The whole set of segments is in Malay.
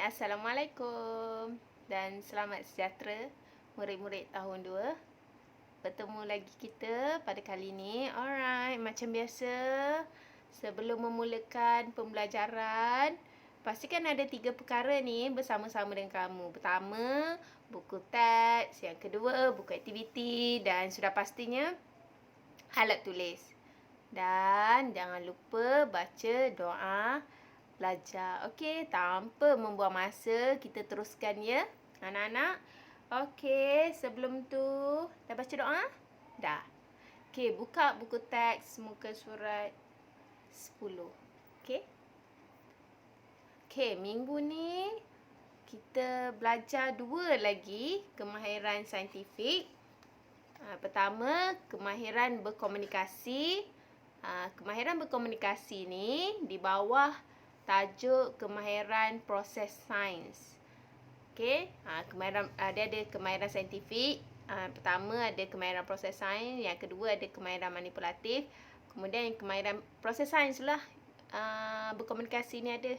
Assalamualaikum dan selamat sejahtera murid-murid tahun 2. Bertemu lagi kita pada kali ini. Alright, macam biasa, sebelum memulakan pembelajaran, pastikan ada 3 perkara ni bersama-sama dengan kamu. Pertama, buku teks. Yang kedua, buku aktiviti. Dan sudah pastinya, alat tulis. Dan jangan lupa baca doa belajar. Okey, tanpa membuang masa, kita teruskan ya, anak-anak. Okey, sebelum tu, dah baca doa? Dah. Okey, buka buku teks muka surat 10. Okey. Okey, minggu ni kita belajar 2 lagi kemahiran saintifik. Pertama, kemahiran berkomunikasi. Kemahiran berkomunikasi ni di bawah tajuk kemahiran proses sains. Okey, dia ada kemahiran saintifik. Pertama ada kemahiran proses sains, yang kedua ada kemahiran manipulatif. Kemudian kemahiran proses sains lah. Berkomunikasi ni ada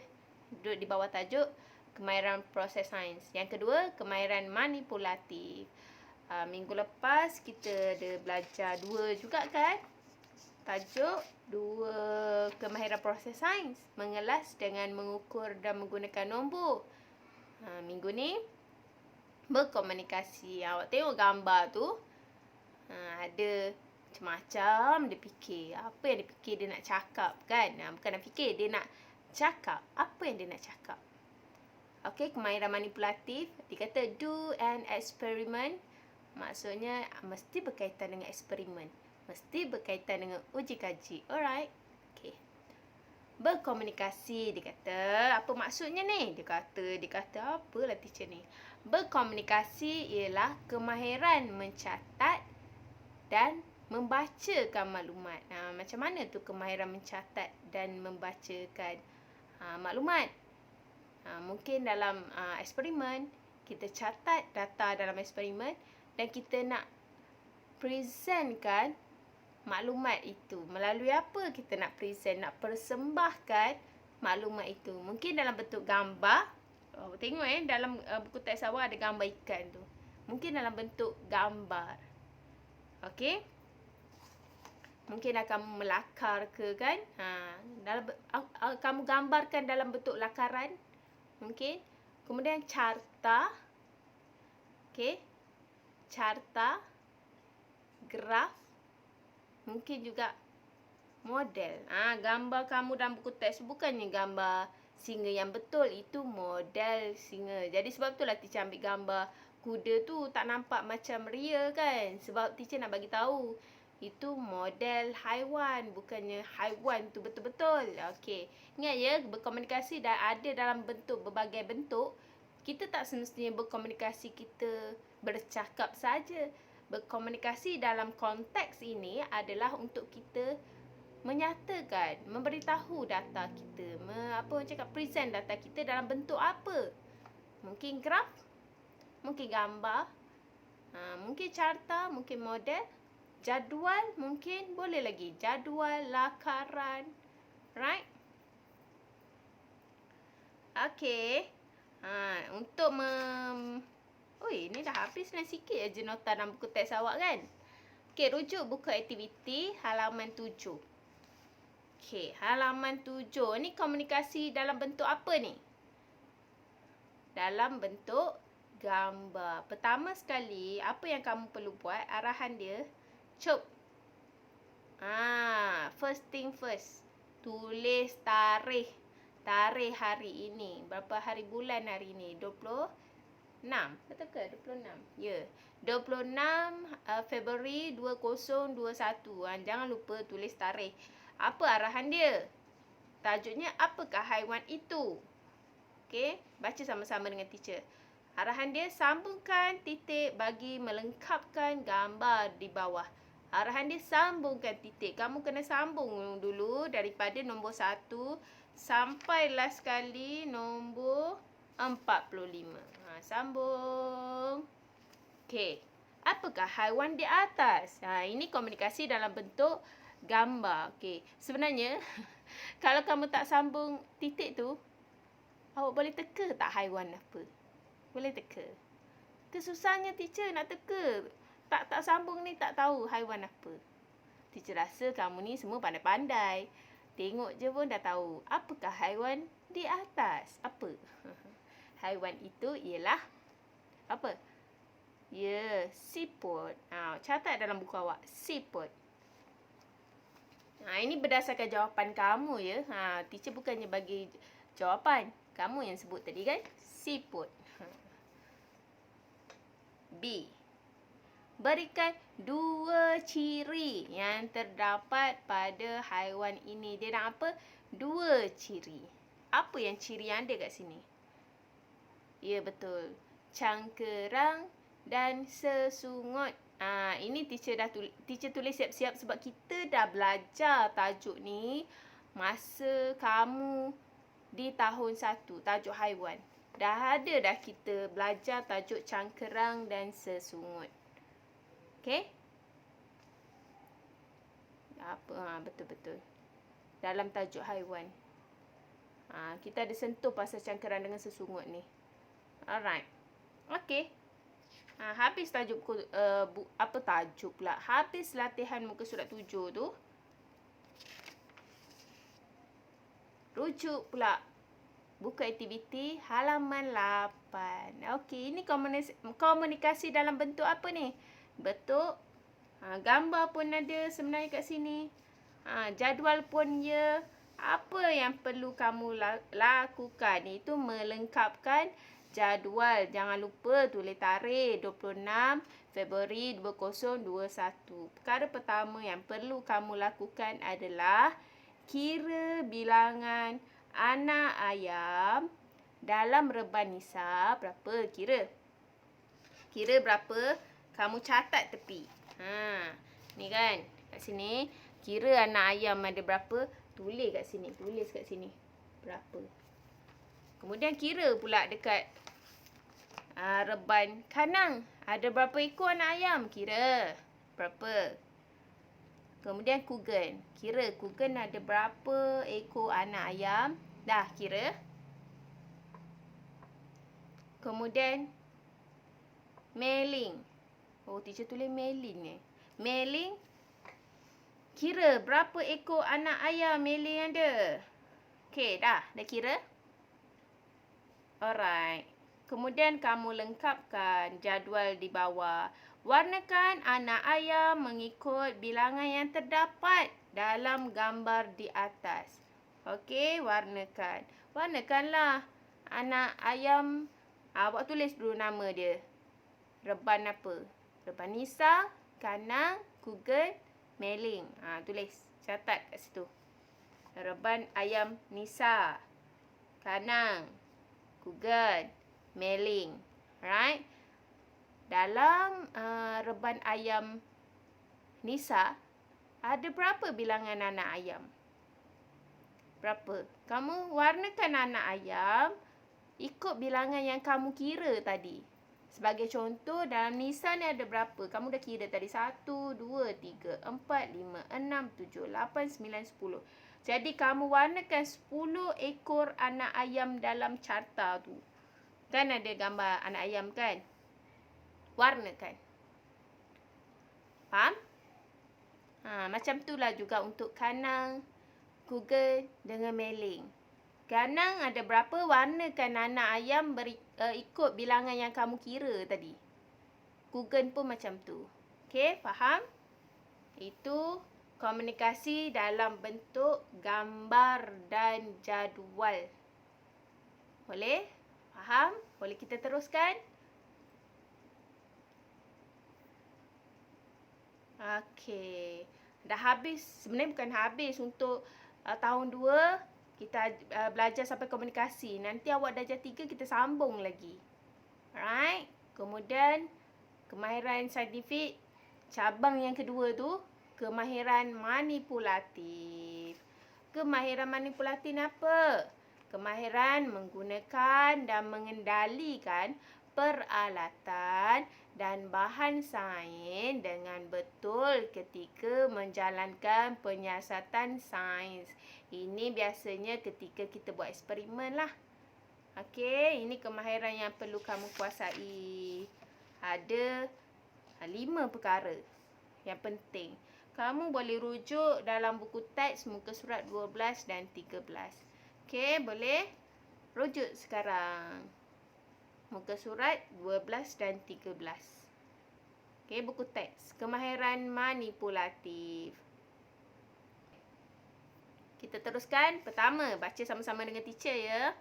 duduk di bawah tajuk kemahiran proses sains. Yang kedua, kemahiran manipulatif. Minggu lepas kita ada belajar 2 juga kan? Tajuk 2 kemahiran proses sains, mengelas dengan mengukur dan menggunakan nombor. Minggu ni berkomunikasi. Awak tengok gambar tu, ada macam-macam dia fikir. Apa yang dia fikir dia nak cakap kan? Bukan nak fikir, dia nak cakap. Apa yang dia nak cakap? Okey, kemahiran manipulatif, dia kata do an experiment. Maksudnya mesti berkaitan dengan eksperimen. Mesti berkaitan dengan uji kaji. Alright. Okay. Berkomunikasi, dia kata. Apa maksudnya ni? Dia kata apalah teacher ni. Berkomunikasi ialah kemahiran mencatat dan membacakan maklumat. Macam mana tu kemahiran mencatat dan membacakan maklumat? Mungkin dalam eksperimen, kita catat data dalam eksperimen dan kita nak presentkan maklumat itu. Melalui apa kita nak present, nak persembahkan maklumat itu? Mungkin dalam bentuk gambar. Tengok dalam buku teks awak ada gambar ikan tu. Mungkin dalam bentuk gambar. Okey? Mungkin kamu melakar ke kan? Kamu gambarkan dalam bentuk lakaran. Mungkin. Kemudian carta. Okey? Carta. Graf. Mungkin juga model. Gambar kamu dalam buku teks bukannya gambar singa yang betul. Itu model singa. Jadi sebab itulah teacher ambil gambar kuda tu tak nampak macam real kan. Sebab teacher nak bagi tahu itu model haiwan. Bukannya haiwan tu betul-betul. Okey. Ingat ya, berkomunikasi dah ada dalam bentuk berbagai bentuk. Kita tak semestinya berkomunikasi kita bercakap saja. Berkomunikasi dalam konteks ini adalah untuk kita menyatakan, memberitahu data kita, present data kita dalam bentuk apa? Mungkin graf, mungkin gambar, mungkin carta, mungkin model, jadual, mungkin boleh lagi jadual, lakaran, right? Okey. Untuk ni dah habis sikit aja nota dalam buku teks awak kan? Okey, rujuk buku aktiviti halaman 7. Okey, halaman 7 ni komunikasi dalam bentuk apa ni? Dalam bentuk gambar. Pertama sekali, apa yang kamu perlu buat? Arahan dia, cop. First thing first. Tulis tarikh. Tarikh hari ini. Berapa hari bulan hari ini? 26. Betul ke? 26. Ya. 26 Februari 2021. Jangan lupa tulis tarikh. Apa arahan dia? Tajuknya, apakah haiwan itu? Okey, baca sama-sama dengan teacher. Arahan dia, sambungkan titik bagi melengkapkan gambar di bawah. Arahan dia, sambungkan titik. Kamu kena sambung dulu daripada nombor 1 sampai last kali nombor 45. Sambung. Okey. Apakah haiwan di atas? Ini komunikasi dalam bentuk gambar. Okey. Sebenarnya kalau kamu tak sambung titik tu, Awak boleh teka tak haiwan apa? Boleh teka? Kesusahnya teacher nak teka. Tak sambung ni tak tahu haiwan apa. Teacher rasa kamu ni semua pandai-pandai. Tengok je pun dah tahu. Apakah haiwan di atas? Apa? Haiwan itu ialah apa? Ya, siput. Catat dalam buku awak. Siput. Ini berdasarkan jawapan kamu ya. Teacher bukannya bagi jawapan. Kamu yang sebut tadi kan? Siput. B. Berikan 2 ciri yang terdapat pada haiwan ini. Dia nak apa? 2 ciri. Apa yang ciri yang ada kat sini? Ya, betul. Cangkerang dan sesungut. Ini teacher tulis siap-siap sebab kita dah belajar tajuk ni masa kamu di tahun 1, tajuk haiwan. Dah ada dah kita belajar tajuk cangkerang dan sesungut. Okey? Betul-betul. Dalam tajuk haiwan. Kita ada sentuh pasal cangkerang dengan sesungut ni. Alright. Okey. Habis tajuk tajuk pula. Habis latihan muka surat 7 tu. Rujuk pula. Buku aktiviti halaman 8. Okey, ini komunikasi dalam bentuk apa ni? Bentuk gambar pun ada sebenarnya kat sini. Jadual pun ya. Apa yang perlu kamu lakukan itu melengkapkan jadual. Jangan lupa tulis tarikh 26 Februari 2021. Perkara pertama yang perlu kamu lakukan adalah kira bilangan anak ayam dalam reban Nisa berapa? Kira berapa? Kamu catat tepi. Ni kan. Kat sini. Kira anak ayam ada berapa? Tulis kat sini. Berapa? Kemudian kira pula dekat reban kandang. Ada berapa ekor anak ayam? Kira. Berapa? Kemudian kugen. Kira kugen ada berapa ekor anak ayam. Dah kira. Kemudian meling. Teacher tulis meling ni. Meling. Kira berapa ekor anak ayam meling ada. Okey, dah kira. Alright. Kemudian kamu lengkapkan jadual di bawah. Warnakan anak ayam mengikut bilangan yang terdapat dalam gambar di atas. Okey, warnakan. Warnakanlah anak ayam. Awak tulis dulu nama dia. Reban apa? Reban Nisa, kandang, kugen, meling. Tulis. Catat kat situ. Reban ayam Nisa, kandang, kugen, meling. Right? Dalam reban ayam Nisa, ada berapa bilangan anak ayam? Berapa? Kamu warnakan anak ayam ikut bilangan yang kamu kira tadi. Sebagai contoh, dalam Nisa ni ada berapa? Kamu dah kira tadi. 1, 2, 3, 4, 5, 6, 7, 8, 9, 10. Jadi, kamu warnakan 10 ekor anak ayam dalam carta tu. Kan ada gambar anak ayam kan? Warnakan. Faham? Macam itulah juga untuk kandang, kugen dengan meling. Kandang ada berapa? Warnakan anak ayam ikut bilangan yang kamu kira tadi. Kugen pun macam tu. Okey, faham? Itu komunikasi dalam bentuk gambar dan jadual. Boleh? Faham? Boleh kita teruskan? Okey. Dah habis. Sebenarnya bukan habis untuk tahun 2. Kita belajar sampai komunikasi. Nanti awak darjah 3 kita sambung lagi. Alright. Kemudian kemahiran saintifik. Cabang yang kedua tu. Kemahiran manipulatif. Kemahiran manipulatif ni apa? Kemahiran menggunakan dan mengendalikan peralatan dan bahan sains dengan betul ketika menjalankan penyiasatan sains. Ini biasanya ketika kita buat eksperimen lah. Okey, ini kemahiran yang perlu kamu kuasai. Ada 5 perkara yang penting. Kamu boleh rujuk dalam buku teks muka surat 12 dan 13. Okey, boleh? Rujuk sekarang. Muka surat 12 dan 13. Okey, buku teks. Kemahiran manipulatif. Kita teruskan. Pertama, baca sama-sama dengan teacher ya.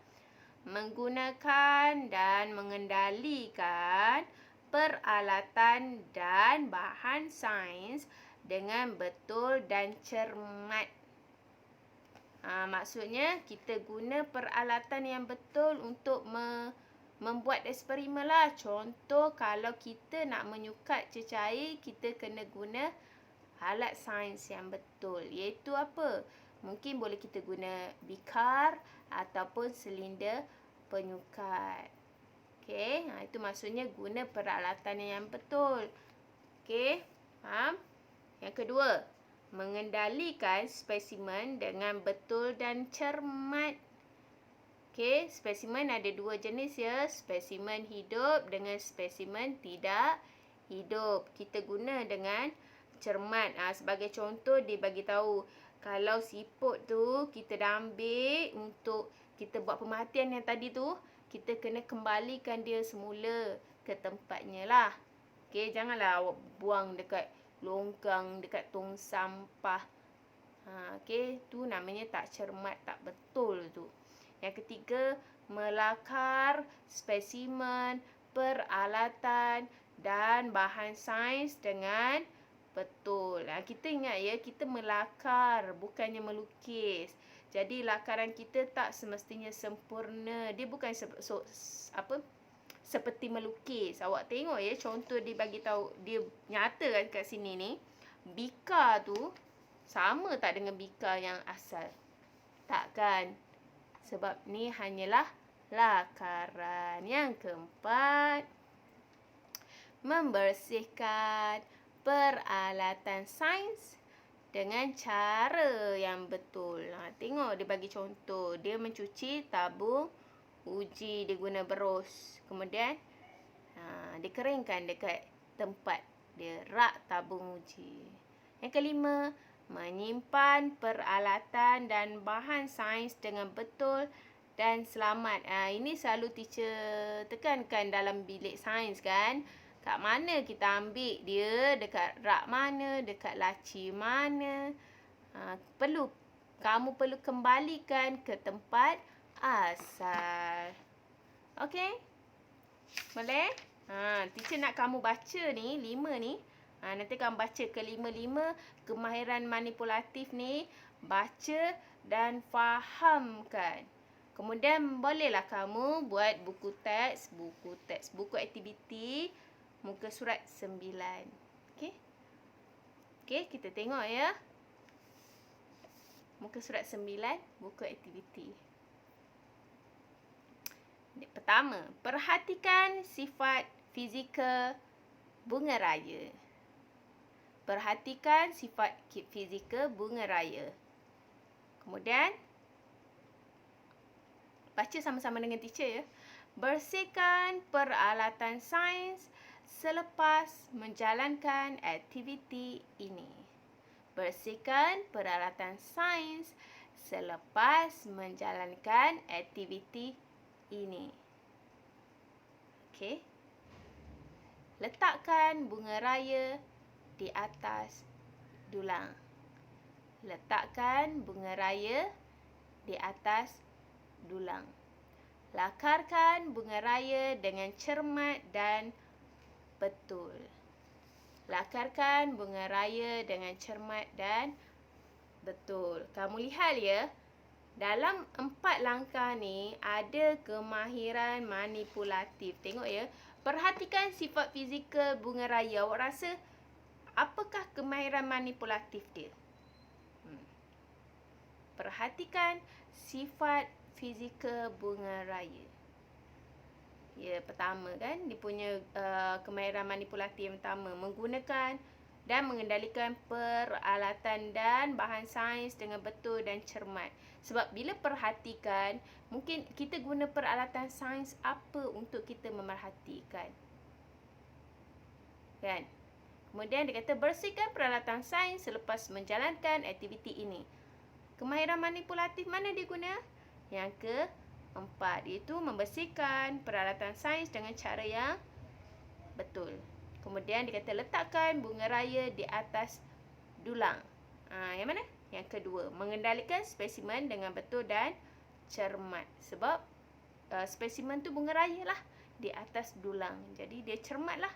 Menggunakan dan mengendalikan peralatan dan bahan sains dengan betul dan cermat. Maksudnya kita guna peralatan yang betul untuk membuat eksperimen lah. Contoh, kalau kita nak menyukat cecair, kita kena guna alat sains yang betul. Iaitu apa? Mungkin boleh kita guna bikar ataupun silinder penyukat. Okey, itu maksudnya guna peralatan yang betul. Okey, faham? Yang kedua, mengendalikan spesimen dengan betul dan cermat. Okey, spesimen ada 2 jenis ya, spesimen hidup dengan spesimen tidak hidup. Kita guna dengan cermat. Sebagai contoh, dia bagi tahu kalau siput tu kita dah ambil untuk kita buat pemerhatian yang tadi tu, kita kena kembalikan dia semula ke tempatnya lah. Okey, janganlah awak buang dekat longkang, dekat tong sampah. Okey, tu namanya tak cermat, tak betul tu. Yang ketiga, melakar spesimen, peralatan dan bahan sains dengan betul. Kita ingat ya, kita melakar, bukannya melukis. Jadi lakaran kita tak semestinya sempurna. Dia bukan seperti melukis. Awak tengok ya, contoh dia bagi tahu, dia nyatakan kat sini ni, bika tu sama tak dengan bika yang asal? Takkan. Sebab ni hanyalah lakaran. Yang keempat, membersihkan peralatan sains dengan cara yang betul. Tengok dia bagi contoh. Dia mencuci tabung uji, dia guna berus. Kemudian dia keringkan dekat tempat dia rak tabung uji. Yang kelima, menyimpan peralatan dan bahan sains dengan betul dan selamat. Ini selalu teacher tekankan dalam bilik sains kan. Kat mana kita ambil dia, dekat rak mana, dekat laci mana. Kamu perlu kembalikan ke tempat asal. Okey? Boleh? Teacher nak kamu baca ni, 5 ni. Nanti kamu baca ke 5 kemahiran manipulatif ni. Baca dan fahamkan. Kemudian bolehlah kamu buat buku teks, buku aktiviti muka surat 9. Okey? Okey, kita tengok ya. Muka surat 9, buku aktiviti. Pertama, perhatikan sifat fizikal bunga raya. Perhatikan sifat fizikal bunga raya. Kemudian, baca sama-sama dengan teacher ya. Bersihkan peralatan sains selepas menjalankan aktiviti ini. Bersihkan peralatan sains selepas menjalankan aktiviti ini. Okey. Letakkan bunga raya di atas dulang. Letakkan bunga raya di atas dulang. Lakarkan bunga raya dengan cermat dan betul. Lakarkan bunga raya dengan cermat dan betul. Kamu lihat ya, dalam 4 langkah ni ada kemahiran manipulatif. Tengok ya, perhatikan sifat fizikal bunga raya. Awak rasa apakah kemahiran manipulatif dia? Perhatikan sifat fizikal bunga raya. Ya, pertama kan, dia punya kemahiran manipulatif yang pertama, menggunakan dan mengendalikan peralatan dan bahan sains dengan betul dan cermat. Sebab bila perhatikan, mungkin kita guna peralatan sains apa untuk kita memerhatikan. Kan? Kemudian dia kata bersihkan peralatan sains selepas menjalankan aktiviti ini. Kemahiran manipulatif mana dia guna? Yang keempat, iaitu membersihkan peralatan sains dengan cara yang betul. Kemudian dia kata letakkan bunga raya di atas dulang. Yang mana? Yang kedua, mengendalikan spesimen dengan betul dan cermat. Sebab spesimen tu bunga raya lah di atas dulang. Jadi dia cermat lah.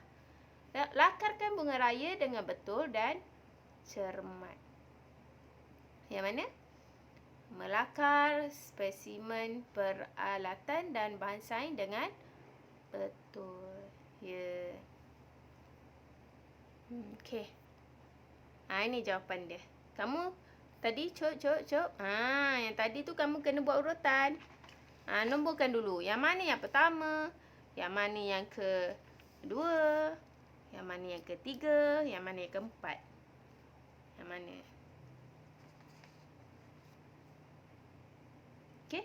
Lakarkan bunga raya dengan betul dan cermat. Yang mana? Melakar spesimen peralatan dan bahan sains dengan betul. Ya. Okey. Ini jawapan dia. Kamu tadi cop. Yang tadi tu kamu kena buat urutan. Nomborkan dulu. Yang mana yang pertama? Yang mana yang kedua? Yang mana yang ketiga? Yang mana yang keempat? Yang mana? Okey.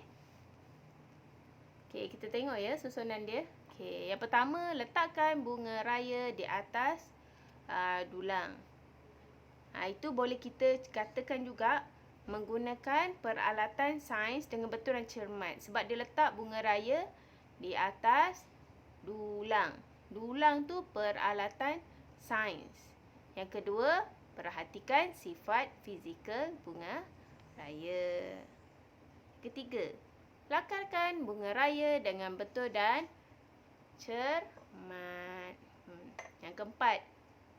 Okey, kita tengok ya susunan dia. Okey, yang pertama, letakkan bunga raya di atas dulang. Itu boleh kita katakan juga menggunakan peralatan sains dengan betul dan cermat. Sebab dia letak bunga raya di atas dulang. Dulang tu peralatan sains. Yang kedua, perhatikan sifat fizikal bunga raya. Ketiga, lakarkan bunga raya dengan betul dan cermat. Yang keempat,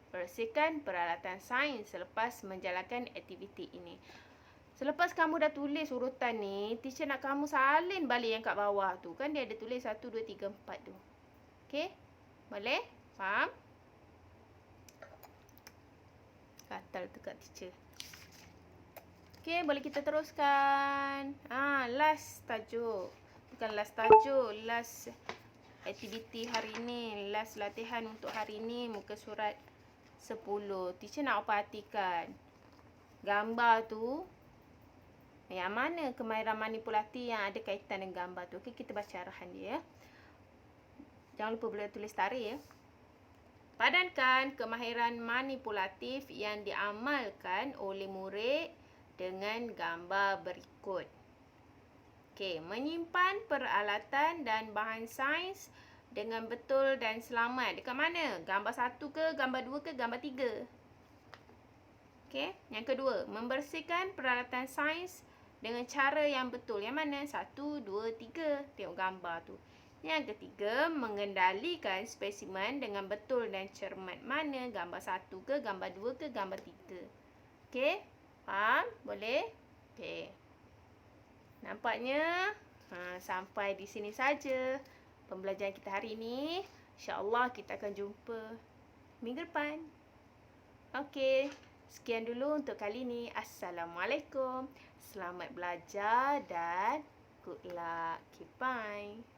bersihkan peralatan sains selepas menjalankan aktiviti ini. Selepas kamu dah tulis urutan ni, teacher nak kamu salin balik yang kat bawah tu. Kan dia ada tulis 1, 2, 3, 4 tu. Okey? Boleh? Faham? Gatal tu kat teacher. Okey, boleh kita teruskan. Last tajuk. Bukan last tajuk, last aktiviti hari ni. Last latihan untuk hari ni, muka surat 10. Teacher nak perhatikan gambar tu. Yang mana kemahiran manipulatif yang ada kaitan dengan gambar tu. Okey, kita baca arahan dia ya. Jangan lupa boleh tulis tarikh ya. Padankan kemahiran manipulatif yang diamalkan oleh murid dengan gambar berikut. Okey, menyimpan peralatan dan bahan sains dengan betul dan selamat. Dekat mana? Gambar 1 ke, gambar 2 ke, gambar 3? Okey, yang kedua, membersihkan peralatan sains dengan cara yang betul. Yang mana? 1, 2, 3. Tengok gambar tu. Yang ketiga, mengendalikan spesimen dengan betul dan cermat. Mana? Gambar 1 ke, gambar 2 ke, gambar 3? Okey, faham? Boleh? Okey. Nampaknya sampai di sini saja pembelajaran kita hari ini. InsyaAllah kita akan jumpa minggu depan. Okey, sekian dulu untuk kali ini. Assalamualaikum. Selamat belajar dan good luck. Okay, bye.